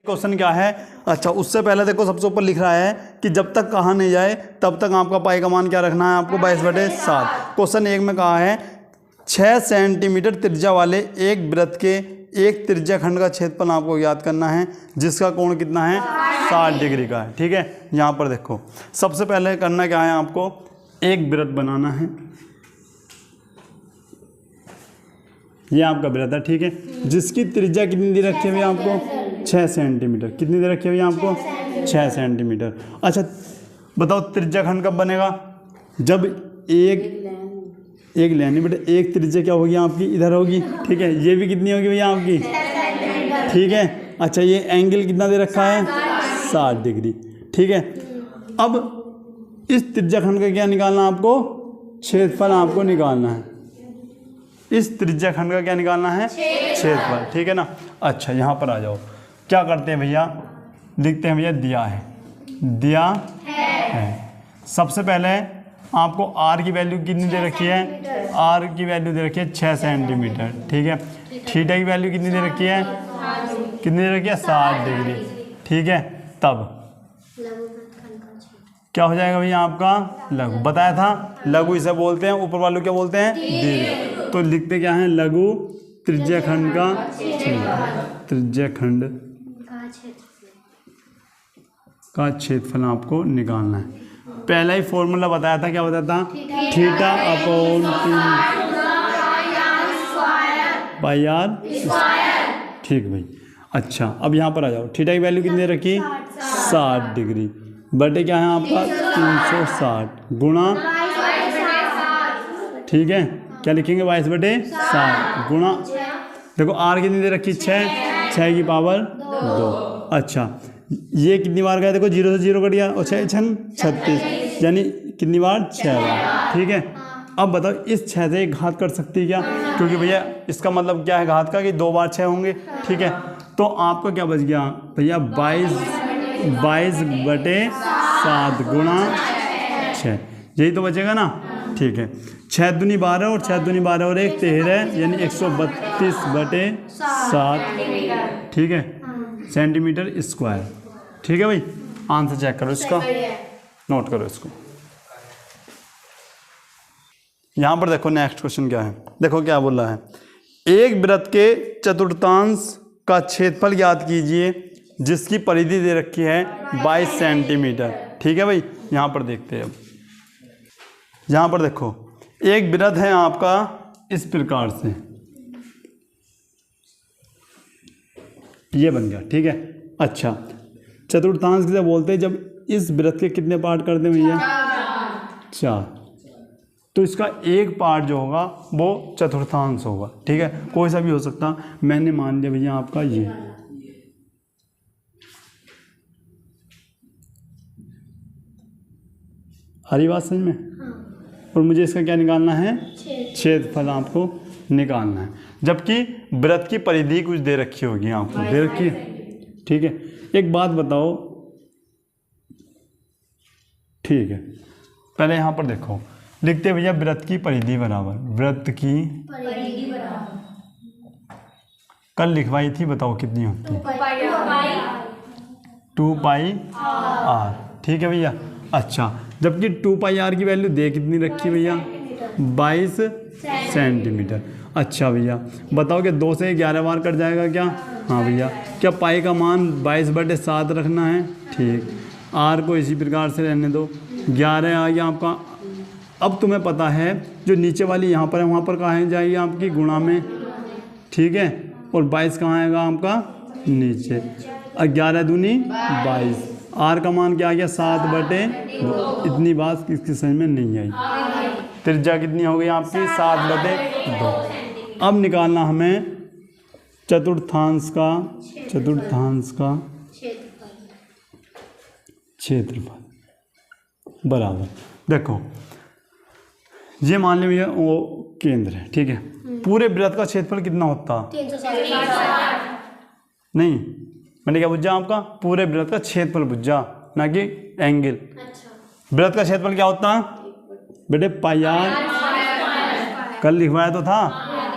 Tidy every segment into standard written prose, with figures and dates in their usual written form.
Question क्या है। अच्छा, उससे पहले देखो सबसे ऊपर लिख रहा है कि जब तक कहा नहीं जाए तब तक आपका पाई का मान क्या रखना है आपको 22/7। क्वेश्चन 1 में कहा है 6 सेंटीमीटर त्रिज्या वाले एक वृत्त के एक त्रिज्या खंड का क्षेत्रफल आपको याद करना है जिसका कोण कितना है 60 डिग्री का है। ठीक है, यहाँ पर देखो सबसे पहले करना क्या है, आपको एक वृत्त बनाना है। ये आपका वृत्त है, ठीक है, जिसकी त्रिज्या कितनी दे रखी है आपको 6 सेंटीमीटर। कितनी दे रखी है आपको 6 सेंटीमीटर। अच्छा बताओ त्रिज्या खंड कब बनेगा, जब एक लाइन बेटा एक त्रिज्या क्या होगी आपकी इधर होगी। ठीक है, ये भी कितनी होगी भैया आपकी, ठीक है। अच्छा ये एंगल कितना दे रखा है 60 डिग्री। ठीक है, अब इस त्रिज्या खंड का क्या निकालना आपको, क्षेत्रफल आपको निकालना है। इस त्रिज्या खंड का क्या निकालना है, क्षेत्रफल। ठीक है ना। अच्छा यहाँ पर आ जाओ, क्या करते हैं भैया, लिखते हैं भैया दिया है, दिया है। सबसे पहले आपको आर की वैल्यू कितनी दे रखी है, आर की वैल्यू दे रखी है 6 सेंटीमीटर। ठीक है, थीटा की वैल्यू कितनी दे रखी है, कितनी दे रखी है 60 डिग्री। ठीक है, तब क्या हो जाएगा भैया आपका लघु, बताया था लघु इसे बोलते हैं, ऊपर वालों क्या बोलते हैं दीर्घ। तो लिखते क्या है लघु त्रिज्या खंड का, त्रिज्या खंड का क्षेत्रफल आपको निकालना है। पहला ही फॉर्मूला बताया था, क्या बताया था, थीटा अपॉन 3πr। ठीक भाई। अच्छा अब यहाँ पर आ जाओ, थीटा की वैल्यू कितनी रखी 60 डिग्री बटे क्या है आपका 360 गुणा, ठीक है, क्या लिखेंगे 22/7 गुणा, देखो आर कितनी दे रखी 6 की पावर 2। अच्छा ये कितनी बार गया, देखो 0 से 0 कट गया और 6 6 36 यानी कितनी बार 6 बार। ठीक है, अब बताओ इस 6 से एक घात कर सकती है क्या, क्योंकि भैया इसका मतलब क्या है घात का कि 2 बार 6 होंगे। ठीक है, तो आपका क्या बच गया भैया 22/7 गुणा 6, यही तो बचेगा ना। ठीक है, 6 दूनी 12 और 6 दूनी 12 और 1 13 यानी 132/7। ठीक है, सेंटीमीटर स्क्वायर। ठीक है भाई, आंसर चेक करो इसका, नोट करो इसको। यहाँ पर देखो नेक्स्ट क्वेश्चन क्या है, देखो क्या बोल रहा है, एक वृत्त के चतुर्थांश का क्षेत्रफल ज्ञात कीजिए जिसकी परिधि दे रखी है 22 सेंटीमीटर। ठीक है भाई, यहाँ पर देखते हैं। अब यहाँ पर देखो एक वृत्त है आपका इस प्रकार से, ये बन गया। ठीक है, अच्छा चतुर्थांश किसे बोलते हैं, जब इस वृत्त के कितने पार्ट कर दें भैया 4, तो इसका एक पार्ट जो होगा वो चतुर्थांश होगा। ठीक है, कोई सा भी हो सकता, मैंने मान लिया भैया आपका ये, हरी बात समझ में। और मुझे इसका क्या निकालना है, क्षेत्रफल आपको निकालना है, जबकि वृत्त की परिधि कुछ दे रखी होगी आपको, दे रखी है। ठीक है, एक बात बताओ, ठीक है पहले यहाँ पर देखो लिखते भैया वृत्त की परिधि बराबर, वृत्त की परिधि बराबर कल लिखवाई थी, बताओ कितनी होती है 2πr। ठीक है भैया, अच्छा जबकि 2πr की वैल्यू दे कितनी रखी भैया 22 सेंटीमीटर। अच्छा भैया बताओ कि 2 से 11 बार कट जाएगा क्या, हाँ भैया। क्या पाई का मान 22/7 रखना है, ठीक, आर को इसी प्रकार से रहने दो, 11 आ गया आपका। अब तुम्हें पता है जो नीचे वाली यहाँ पर है वहाँ पर कहाँ जाएगी आपकी गुणा में, ठीक है, और 22 कहाँ आएगा आपका नीचे, 11 दूनी 22, आर का मान क्या आ गया 7/2। इतनी बात किसकी समझ में नहीं आई, त्रिज्या कितनी हो गई आपकी 7/2। अब निकालना हमें चतुर्थांश का क्षेत्रफल बराबर, देखो ये मान लिया भैया वो केंद्र है। ठीक है, पूरे वृत्त का क्षेत्रफल कितना होता, 360 नहीं, मैंने क्या बुझा आपका पूरे वृत्त का क्षेत्रफल बुझा, ना कि एंगल। अच्छा। वृत्त का क्षेत्रफल क्या होता है बेटे πr, कल लिखवाया तो था,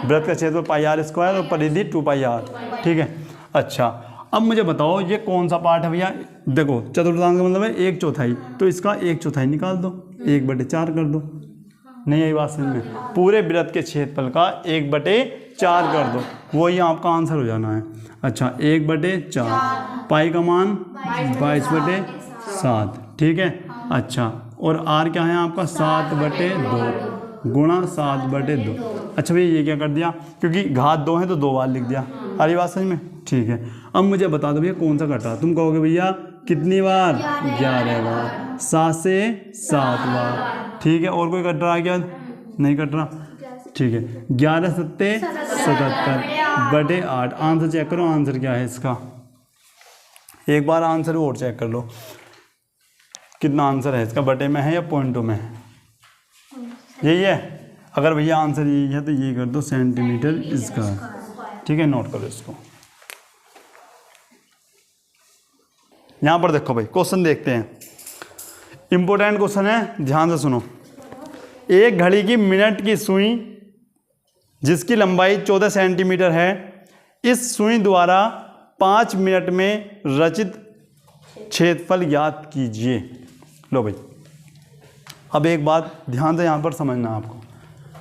वृत्त का क्षेत्रफल πr² और परिधि 2πr। ठीक है, अच्छा अब मुझे बताओ ये कौन सा पार्ट है भैया। देखो चतुर्थांश का मतलब है 1/4, तो इसका 1/4 निकाल दो, 1/4 कर दो। नहीं आई बात समझ में? पूरे वृत्त के क्षेत्रफल का 1/4 कर दो, वही आपका आंसर हो जाना है। अच्छा 1/4, पाई का मान 22/7, ठीक है। अच्छा और आर क्या है आपका 7/2 गुणा 7/2। अच्छा भैया ये क्या कर दिया, क्योंकि घात 2 है तो 2 बार लिख दिया। अरे बात समझ में? ठीक है। अब मुझे बता दो भैया कौन सा कट रहा। तुम कहोगे भैया कितनी बार, 11 बार, 7 से 7 बार, ठीक है। और कोई कट रहा है क्या? नहीं कट रहा, ठीक है। 11 सत्ते 77/8। आंसर चेक करो, आंसर क्या है इसका, एक बार आंसर और चेक कर लो कितना आंसर है इसका, बटे में है या पॉइंटों में है। यही है, अगर भैया आंसर यही है तो ये कर दो सेंटीमीटर इसका, ठीक है। नोट करो इसको। यहां पर देखो भाई क्वेश्चन देखते हैं, इंपॉर्टेंट क्वेश्चन है, ध्यान से सुनो। एक घड़ी की मिनट की सुई जिसकी लंबाई 14 सेंटीमीटर है, इस सुई द्वारा 5 मिनट में रचित क्षेत्रफल ज्ञात कीजिए। लो भाई अब एक बात ध्यान से यहाँ पर समझना आपको,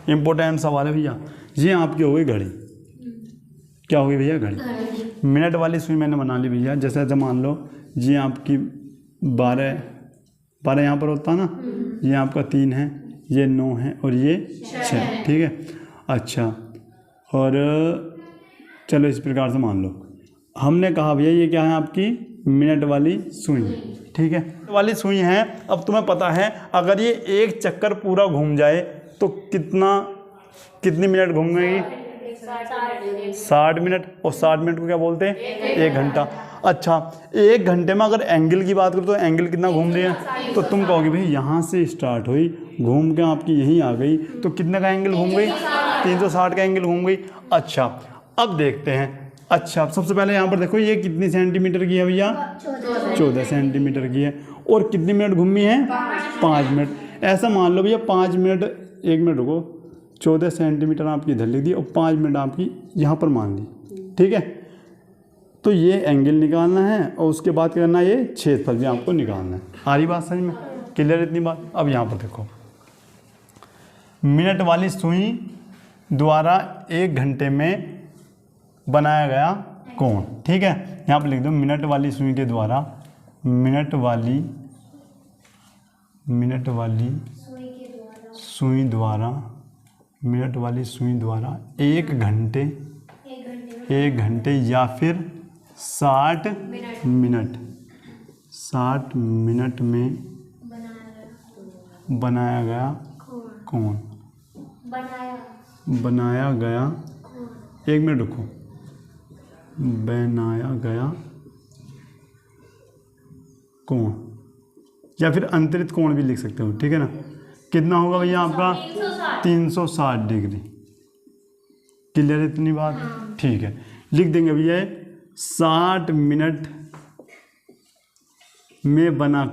इंपॉर्टेंट सवाल है भैया। ये आपकी हो गई घड़ी, क्या हो गई भैया घड़ी। मिनट वाली सुई मैंने बना ली भैया। जैसे जैसे मान लो ये आपकी 12 यहाँ पर होता ना, ये आपका 3 है, ये 9 है और ये 6, ठीक है। अच्छा और चलो इस प्रकार से मान लो, हमने कहा भैया ये क्या है आपकी मिनट वाली सुई, ठीक है। वाली सुई है। अब तुम्हें पता है अगर ये एक चक्कर पूरा घूम जाए तो कितनी मिनट घूमेगी, 60 मिनट। और 60 मिनट को क्या बोलते हैं, 1 घंटा। अच्छा 1 घंटे में अगर एंगल की बात करो तो एंगल कितना घूम रही है, तो तुम कहोगे भाई यहाँ से स्टार्ट हुई घूम के आपकी यहीं आ गई, तो कितने का एंगल घूम गई, 360 का एंगल घूम गई। अच्छा अब देखते हैं। अच्छा सबसे पहले यहाँ पर देखो ये कितनी सेंटीमीटर की है भैया, 14 सेंटीमीटर की है। और कितनी मिनट घूमी है, 5 मिनट। ऐसा मान लो भैया 5 मिनट, 1 मिनट रुको, 14 सेंटीमीटर आपकी इधर लिख दी और 5 मिनट आपकी यहाँ पर मान ली, ठीक है। तो ये एंगल निकालना है और उसके बाद क्या करना है, ये क्षेत्रफल भी आपको निकालना है। आ रही बात समझ में, क्लियर इतनी बात। अब यहाँ पर देखो मिनट वाली सुई द्वारा 1 घंटे में बनाया गया कोण, ठीक है। यहाँ पर लिख दो मिनट वाली सुई के द्वारा, मिनट वाली सुई द्वारा 1 घंटे या फिर 60 मिनट में बनाया गया कोण, बनाया गया, 1 मिनट रुको, बनाया गया कोण या फिर अंतरित कोण भी लिख सकते हो, ठीक है ना। कितना होगा भैया आपका 360 डिग्री। क्लियर इतनी बात, ठीक है। लिख देंगे भैया 60 मिनट में बना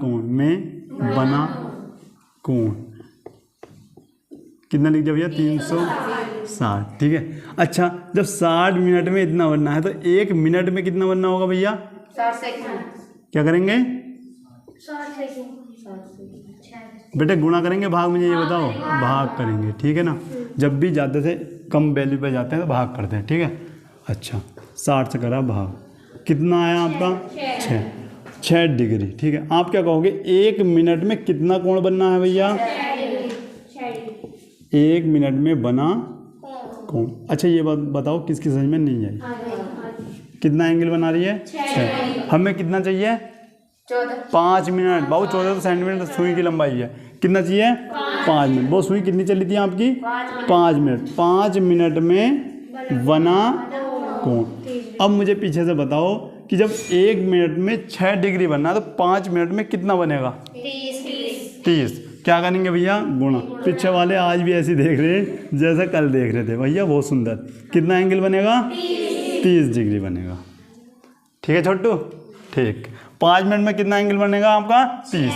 कोण, कितना लिख दिया भैया 360, ठीक है। अच्छा जब 60 मिनट में इतना बनना है तो 1 मिनट में कितना बनना होगा भैया, 60 सेकंड। क्या करेंगे 60 सेकंड बेटे, गुणा करेंगे भाग, मुझे ये बताओ, भाग करेंगे, ठीक है ना। जब भी ज़्यादा से कम वैल्यू पे जाते हैं तो भाग करते हैं, ठीक है। अच्छा 60 से करा भाग, कितना आया आपका 6 डिग्री, ठीक है। आप क्या कहोगे 1 मिनट में कितना कोण बनना है भैया, 1 मिनट में बना कोण। अच्छा ये बात बताओ किसकी समझ में नहीं आई, कितना एंगल बना रही है 6, हमें कितना चाहिए 5 मिनट। बाबू 14 सेंटीमीटर सुई की लंबाई है, कितना चाहिए 5 मिनट। वो सुई कितनी चली थी आपकी 5 मिनट, 5 मिनट में बना कोण। अब मुझे पीछे से बताओ कि जब 1 मिनट में 6 डिग्री बनना है तो 5 मिनट में कितना बनेगा 30। क्या करेंगे भैया गुणा। पीछे वाले आज भी ऐसे देख रहे हैं जैसा कल देख रहे थे भैया, बहुत सुंदर। कितना एंगल बनेगा 30 डिग्री बनेगा, ठीक है छोटू, ठीक। 5 मिनट में कितना एंगल बनेगा आपका 30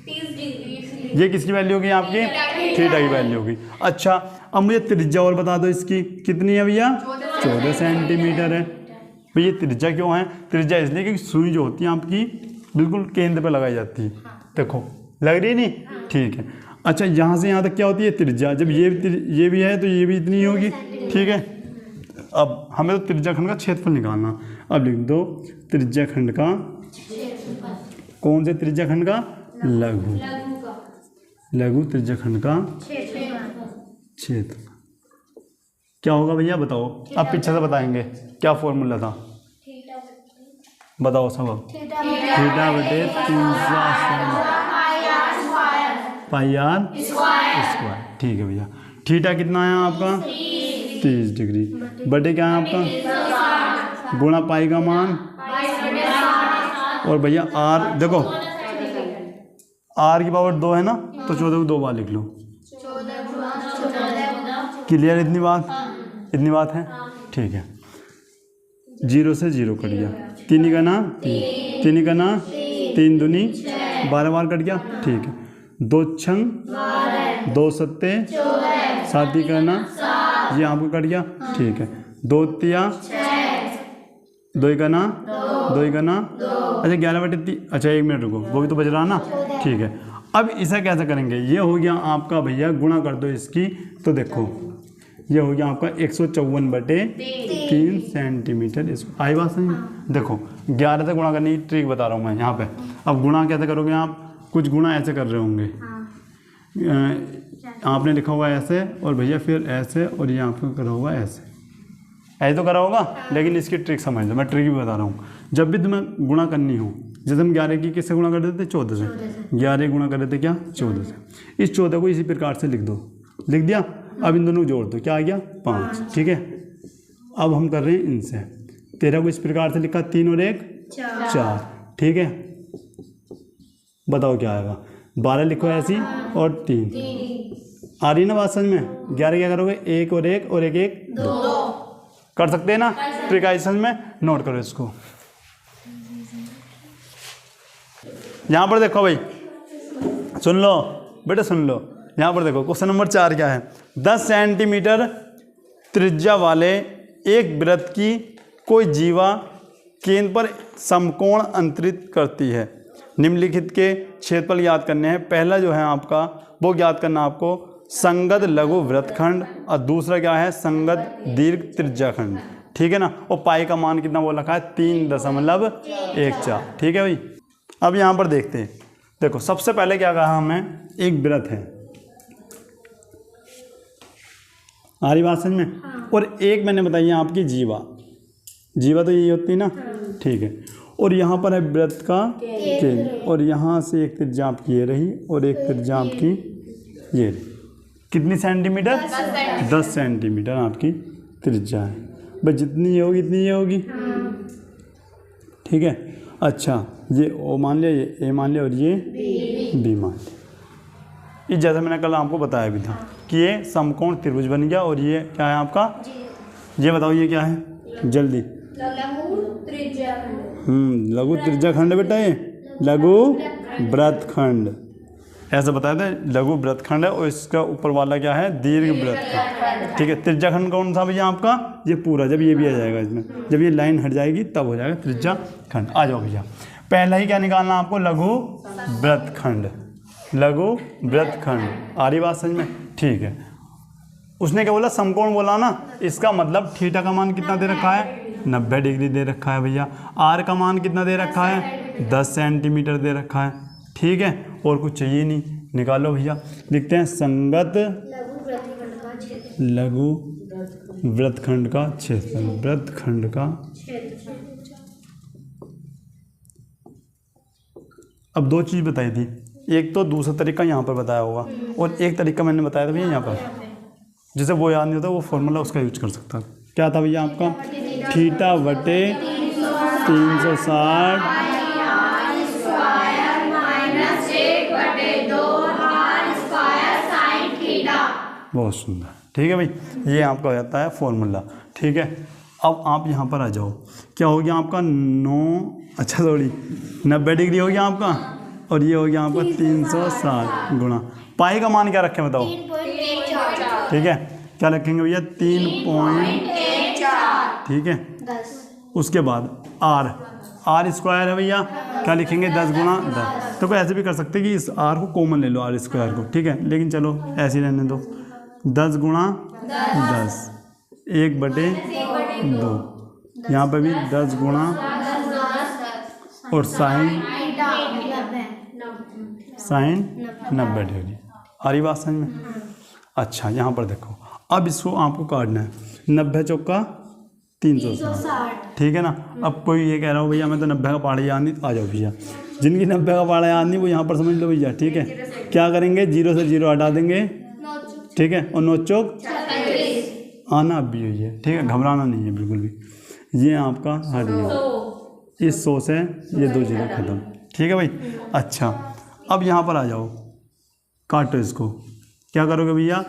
डिग्री। ये किसकी वैल्यू होगी आपकी, थीटा की वैल्यू होगी। अच्छा अब मुझे त्रिज्या और बता दो इसकी, कितनी है भैया 14 सेंटीमीटर है, भाई ये त्रिज्या क्यों है? त्रिज्या इसलिए क्योंकि सुई जो होती है आपकी बिल्कुल केंद्र पे लगाई जाती है। देखो लग रही नहीं? ठीक है। अच्छा यहाँ से यहाँ तक क्या होती है? त्रिज्या। जब ये भी है तो ये भी इतनी ही होगी, ठीक है। अब हमें तो त्रिज्या खंड का क्षेत्रफल निकालना। अब लिख दो त्रिज्या खंड का, कौन से त्रिज्या खंड का? लघु। लघु त्रिज्या खंड का क्षेत्र क्या होगा भैया बताओ? अब पीछे से बताएंगे क्या फॉर्मूला था, बताओ सब। थीटा बटे 360 पाई आर स्क्वायर, ठीक है भैया। थीटा कितना है आपका? 30 डिग्री बटे क्या है आपका? गुणा पाई का मान, और भैया आर देखो आर की पावर 2 है ना, तो 14 को 2 बार लिख लो। क्लियर इतनी बात? इतनी बात है, ठीक है। 0 से 0 कट गया, 3 का ना 3 का ना 3 दूनी 12 बार कट गया, ठीक है। 2 छंग 2 सत्ते 7 ही करना, ये आपको कट गया, ठीक है। 2 तिया 2 का ना 2 का ना, अच्छा 11 बटे 3, अच्छा 1 मिनट रुको, वो भी तो बच रहा ना, ठीक है। अब इसे कैसे करेंगे? ये हो गया आपका भैया, गुणा कर दो इसकी, तो देखो ये हो गया आपका 154 बटे 3 सेंटीमीटर। इसको आई बात समझ? देखो 11 से गुणा करने की ट्रिक बता रहा हूँ मैं यहाँ पे। अब गुणा कैसे करोगे आप? कुछ गुणा ऐसे कर रहे होंगे, आपने लिखा होगा ऐसे, और भैया फिर ऐसे, और ये आपको करा होगा ऐसे, ऐसे तो करा होगा। लेकिन इसकी ट्रिक समझ लो, मैं ट्रिक भी बता रहा हूँ। जब भी तुम्हें गुणा करनी हो, जैसे हम 11 की किससे गुणा कर देते थे? 14 से। 11 गुणा कर देते क्या? 14 से। इस 14 को इसी प्रकार से लिख दो, लिख दिया। अब इन दोनों को जोड़ दो, क्या आ गया? 5, ठीक है। अब हम कर रहे हैं इनसे। 13 को इस प्रकार से लिखा, 3 और 1 4, ठीक है। बताओ क्या आएगा? 12 लिखो ऐसी, और 3 आ रही ना बात समझ में? 11 क्या करोगे? 1 और 1 और 1 1 2 कर सकते हैं ना? ट्रिक आई समझ में? नोट करो इसको। यहाँ पर देखो भाई, सुन लो बेटा, सुन लो। यहाँ पर देखो क्वेश्चन नंबर 4 क्या है? 10 सेंटीमीटर त्रिज्या वाले एक वृत्त की कोई जीवा केंद्र पर समकोण अंतरित करती है। निम्नलिखित के क्षेत्रफल ज्ञात करने हैं। पहला जो है आपका वो ज्ञात करना आपको संगत लघु वृत्तखंड, और दूसरा क्या है? संगत दीर्घ त्रिज्याखंड, ठीक है ना। और पाई का मान कितना वो रखा है? 3.14, ठीक है भाई। अब यहाँ पर देखते हैं, देखो सबसे पहले क्या कहा हमें? एक वृत्त है, आ रही बात समझ में? और एक मैंने बताई आपकी जीवा, जीवा तो यही होती है ना, ठीक है। और यहाँ पर है वृत्त का केंद्र, और यहाँ से एक त्रिज्या आपकी ये रही, और एक त्रिज्या आपकी ये रही। कितनी सेंटीमीटर? 10 सेंटीमीटर आपकी त्रिज्या है। बस जितनी ये होगी इतनी ये होगी, ठीक है। अच्छा ये ओ मान लिया, ये ए मान लिया, और ये बी मान लिया। ये जैसा मैंने कल आपको बताया भी था कि ये समकोण त्रिभुज बन गया। और ये क्या है आपका? ये बताओ ये क्या है जल्दी? लघु त्रिज्याखंड बेटा, ये लघु वृत्तखंड, ऐसा बताया था। लघु वृत्तखंड है, और इसका ऊपर वाला क्या है? दीर्घ वृत्तखंड, ठीक है। त्रिज्याखंड कौन सा भैया आपका? ये पूरा। जब ये भी आ जाएगा इसमें, जब ये लाइन हट जाएगी तब हो जाएगा त्रिज्याखंड। आ जाओ भैया, पहला ही क्या निकालना आपको? लघु वृत्तखंड, लघु वृत्तखंड। आ रही बात समझ में? ठीक है। उसने क्या बोला? समकोण बोला ना, इसका मतलब थीटा का मान कितना दे रखा है? 90 डिग्री दे रखा है भैया। आर का मान कितना दे रखा है? 10 सेंटीमीटर दे रखा है, ठीक है। और कुछ चाहिए नहीं, निकालो भैया। लिखते हैं संगत लघु वृत्तखंड का क्षेत्रफल, वृत्तखंड का। अब 2 चीज़ बताई थी, एक तो दूसरा तरीका यहाँ पर बताया होगा, और एक तरीका मैंने बताया था भैया यहाँ पर, जिसे वो याद नहीं होता वो फॉर्मूला उसका यूज कर सकता। क्या था भैया आपका? थीटा बटे 360 बहुत सुंदर, ठीक है भाई। ये आपका हो जाता है फॉर्मूला, ठीक है। अब आप यहाँ पर आ जाओ, क्या हो गया आपका? 90 डिग्री हो गया आपका, और ये हो गया आपका 360 गुणा पाई का मान क्या रखें बताओ? 3.14, ठीक है। क्या रखेंगे भैया? 3.14, ठीक है। उसके बाद आर स्क्वायर है भैया, क्या लिखेंगे 10 गुणा 10। तो कोई ऐसे भी कर सकते हैं कि इस आर को कॉमन ले लो, आर स्क्वायर को, ठीक है, लेकिन चलो ऐसे ही रहने दो। 10 गुणा 10 1/2, यहाँ पे भी 10 गुणा और साइन 90 डिग्री। आ रही बात समझ में? अच्छा, यहाँ पर देखो, अब इसको आपको काटना है। 90 चौका 360, ठीक है ना। अब कोई ये कह रहा हो भैया मैं तो 90 का पहाड़ा याद नहीं, तो आ जाओ भैया, जिनकी 90 का पहाड़ा याद नहीं वो यहाँ पर समझ लो भैया, ठीक है। क्या करेंगे, 0 से 0 हटा देंगे, ठीक है, और 9 चौक आना अब भी हुई है, ठीक है, घबराना नहीं है बिल्कुल भी। ये आपका हट गया, इस 100 से ये 2 0 खत्म, ठीक है भाई। अच्छा, अब यहाँ पर आ जाओ, काटो इसको। क्या करोगे भैया,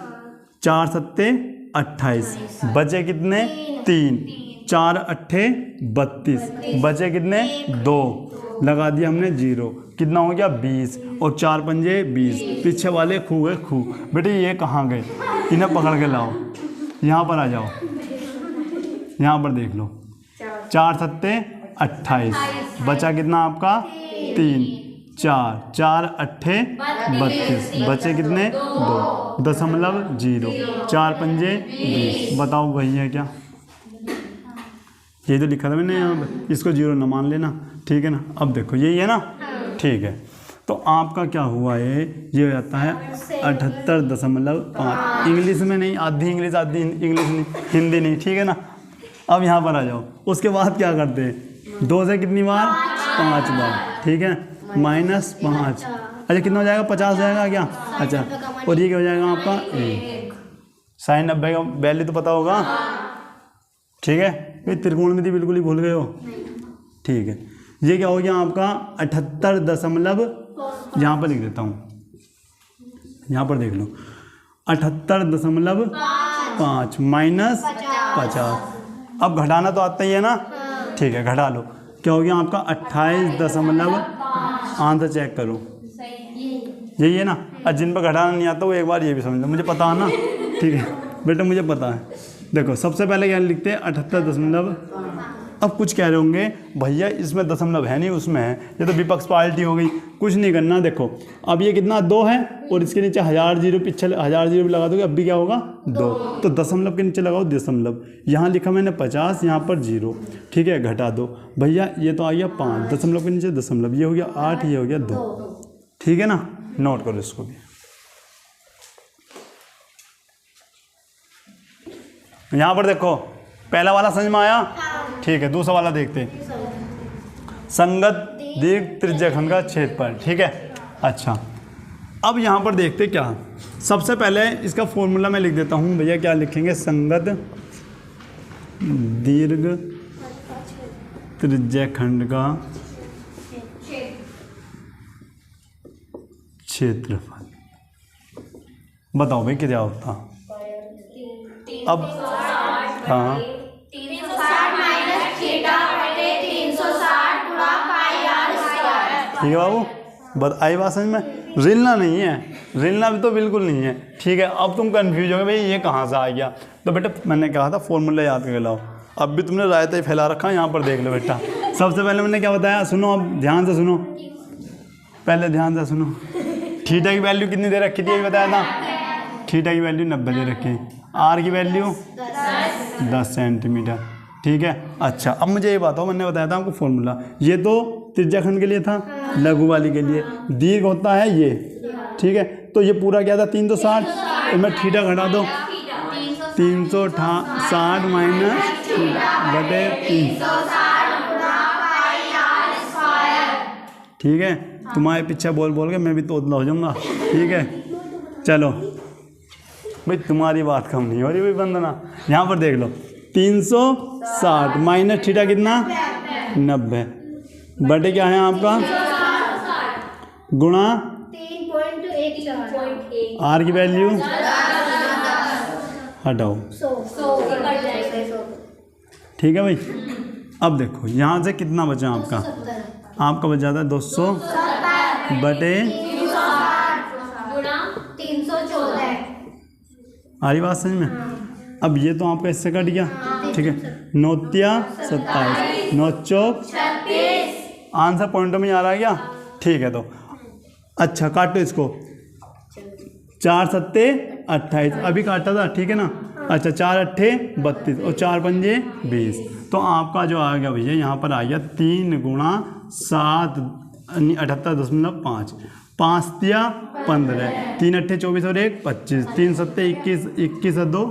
4 सत्ते 28, बचे कितने 3, 4 अट्ठे 32, बचे कितने 2, लगा दिया हमने 0, कितना हो गया 20, और 4 पंजे 20, पीछे वाले खू गए खू। बेटे ये कहाँ गए, इन्हें पकड़ के लाओ, यहाँ पर आ जाओ, यहाँ पर देख लो, 4 सत्ते 28, बचा कितना आपका 3, 4 अट्ठे 32, बचे कितने 2.0, 4 पंजे 20। बताओ वही है क्या, ये तो लिखा था मैंने यहाँ पे, इसको 0 न मान लेना, ठीक है ना। अब देखो यही है ना, ठीक है, तो आपका क्या हुआ है, ये हो जाता है 78.5। इंग्लिश में नहीं, आधी इंग्लिश नहीं, हिंदी नहीं, ठीक है ना। अब यहाँ पर आ जाओ, उसके बाद क्या करते हैं, 2 से कितनी बार 5 बार, ठीक है, -5। अच्छा कितना हो जाएगा, 50 हो जाएगा क्या। अच्छा, और ये क्या हो जाएगा आपका 1। sin 90 का वैल्यू तो पता होगा, ठीक है। ये त्रिकोणमिति बिल्कुल ही भूल गए हो, ठीक है। ये क्या हो गया आपका 78 यहाँ पर लिख देता हूँ, यहाँ पर देख लो, 78.5 -50। अब घटाना तो आता ही है ना, ठीक है, घटा लो। क्या हो गया आपका 28 आंसर चेक करो, यही है ना। और जिन पर घटाना नहीं आता वो एक बार ये भी समझ लो, मुझे पता है ना, ठीक है बेटा, मुझे पता है। देखो सबसे पहले क्या लिखते हैं 78 अब कुछ कह रहे होंगे भैया इसमें दशमलव है नहीं, उसमें है, ये तो विपक्ष पार्टी हो गई। कुछ नहीं करना, देखो अब ये कितना 2 है, और इसके नीचे 1000 जीरो, पीछे 1000 जीरो भी लगा दोगे, अब भी क्या होगा 2। तो दशमलव के नीचे लगाओ दशमलव, यहाँ लिखा मैंने 50, यहाँ पर 0, ठीक है, घटा दो भैया, ये तो आ गया 5, दशमलव के नीचे दशमलव, ये हो गया 8, ये हो गया 2, ठीक है ना। नोट करो इसको भी। यहाँ पर देखो पहला वाला समझ में आया, ठीक है। दूसरा वाला देखते हैं, संगत दीर्घ त्रिज्याखंड का क्षेत्रफल, ठीक है। अच्छा, अब यहाँ पर देखते क्या, सबसे पहले इसका फॉर्मूला मैं लिख देता हूँ भैया, क्या लिखेंगे, संगत दीर्घ त्रिज्याखंड का क्षेत्रफल। बताओ भाई क्या होता। अब हाँ, ठीक है बाबू, आई बात समझ में। रिलना नहीं है, रिलना भी तो बिल्कुल नहीं है, ठीक है। अब तुम कंफ्यूज हो गए भाई ये कहाँ से आ गया, तो बेटा मैंने कहा था फॉर्मूला याद करके लाओ। अब भी तुमने रायता ही फैला रखा, यहाँ पर देख लो बेटा। सबसे पहले मैंने क्या बताया, सुनो अब ध्यान से सुनो, पहले ध्यान से सुनो। थीटा की वैल्यू कितनी दे रखी थी, अभी बताया था, थीटा की वैल्यू 90 दे रखी, आर की वैल्यू 10 सेंटीमीटर, ठीक है। अच्छा, अब मुझे ये बताओ, मैंने बताया था आपको फॉर्मूला, ये तो त्रिज्याखंड के लिए था, लघु वाली के लिए दीर्घ होता है ये, ठीक है। तो ये पूरा क्या था 360, इसमें थीटा घटा दो, 360 माइनस बटे 3, ठीक है। तुम्हारे पीछे बोल बोल के मैं भी तोतला हो जाऊंगा, ठीक है। चलो भाई तुम्हारी बात कम नहीं हो रही भाई वंदना, यहाँ पर देख लो 360 माइनस थीटा कितना 90 बटे क्या है आपका गुणा 3.1 आर की वैल्यू हटाओ, ठीक है भाई। अब देखो यहाँ से कितना बचा आपका, आपका बच जाता है 200 बटे 314। आ रही बात समझ में। अब ये तो आपका इससे कट गया, ठीक है। 9 × 27 9 चौक 36। आंसर पॉइंटों में आ रहा है क्या? ठीक है, तो अच्छा काटो इसको। 4 सत्ते 28, अभी काटा था, ठीक है ना। अच्छा 4 अट्ठे 32 और 4 पंजे 20। तो आपका जो आ गया भैया यहाँ पर आ गया 3 गुणा 7 78.5, 5 दिया 15, 3 अट्ठे 24 और 1 25, 3 सत्ते 21, 21 और 2।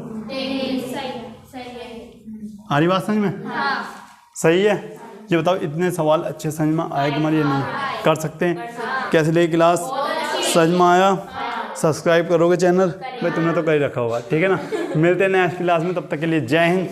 आ रही बात समझ में? सही है। ये बताओ इतने सवाल अच्छे समझ में आए कि हमारे ये नहीं कर सकते हैं? कैसे लगी क्लास? समझ में आया? सब्सक्राइब करोगे चैनल भाई? तुमने तो कर ही रखा होगा, ठीक है ना। मिलते हैं नेक्स्ट क्लास में, तब तक के लिए जय हिंद।